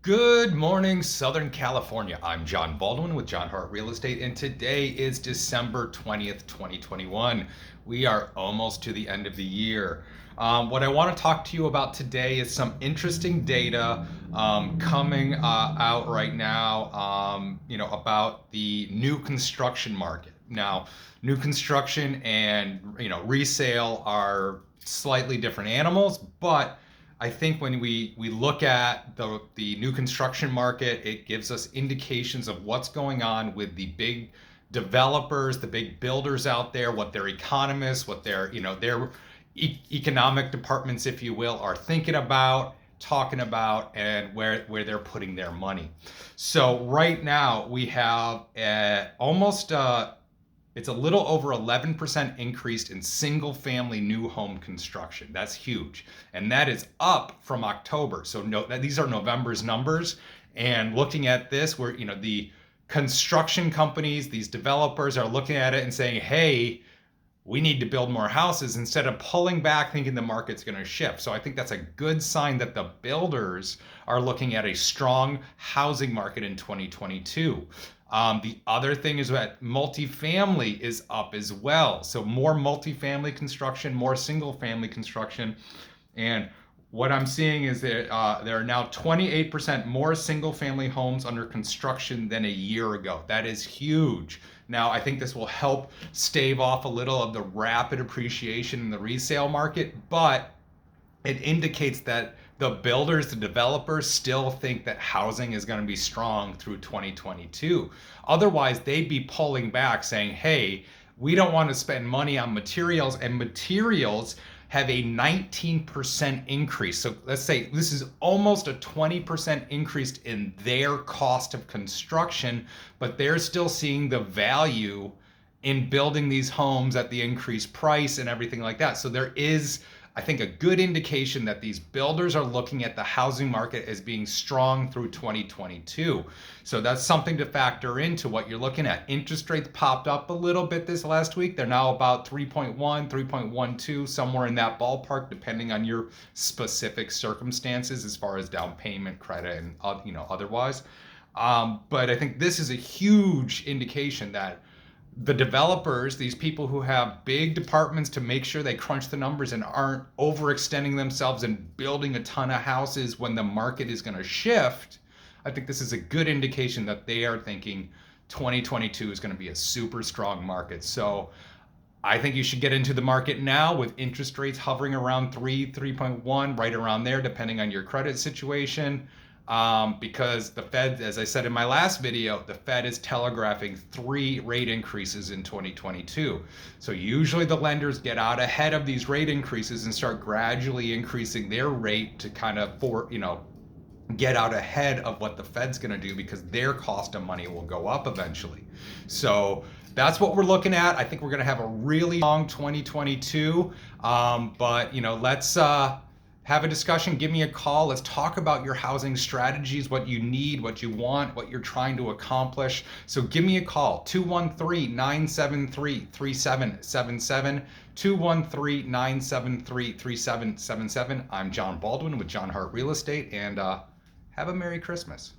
Good morning, Southern California. I'm John Baldwin with John Hart Real Estate, and today is December 20th, 2021. We are almost to the end of the year. What I want to talk to you about today is some interesting data coming out right now, about the new construction market. Now, new construction and resale are slightly different animals, but I think when we look at the new construction market, it gives us indications of what's going on with the big developers, the big builders out there, what their economists, what their economic departments, if you will, are thinking about, talking about, and where they're putting their money. So right now we have almost it's a little over 11% increase in single family new home construction. That's huge. And that is up from October. So these are November's numbers. And looking at this, where the construction companies, these developers are looking at it and saying, hey, we need to build more houses instead of pulling back thinking the market's going to shift. So I think that's a good sign that the builders are looking at a strong housing market in 2022. The other thing is that multifamily is up as well. So more multifamily construction, more single family construction. And what I'm seeing is that there are now 28% more single family homes under construction than a year ago. That is huge. Now, I think this will help stave off a little of the rapid appreciation in the resale market, but it indicates that the builders, the developers still think that housing is going to be strong through 2022. Otherwise, they'd be pulling back saying, hey, we don't want to spend money on materials, and materials have a 19% increase. So let's say this is almost a 20% increase in their cost of construction, but they're still seeing the value in building these homes at the increased price and everything like that. So there is, I think, a good indication that these builders are looking at the housing market as being strong through 2022. So that's something to factor into what you're looking at. Interest rates popped up a little bit this last week. They're now about 3.1, 3.12, somewhere in that ballpark, depending on your specific circumstances as far as down payment, credit, and otherwise. But I think this is a huge indication that the developers, these people who have big departments to make sure they crunch the numbers and aren't overextending themselves and building a ton of houses when the market is going to shift, I think this is a good indication that they are thinking 2022 is going to be a super strong market. So I think you should get into the market now with interest rates hovering around 3.1, right around there, depending on your credit situation. Because the Fed, as I said in my last video, the Fed is telegraphing 3 rate increases in 2022. So usually the lenders get out ahead of these rate increases and start gradually increasing their rate to kind of get out ahead of what the Fed's going to do, because their cost of money will go up eventually. So that's what we're looking at. I think we're going to have a really long 2022. But let's have a discussion. Give me a call. Let's talk about your housing strategies, what you need, what you want, what you're trying to accomplish. So give me a call, 213-973-3777, 213-973-3777. I'm John Baldwin with John Hart Real Estate, and have a Merry Christmas.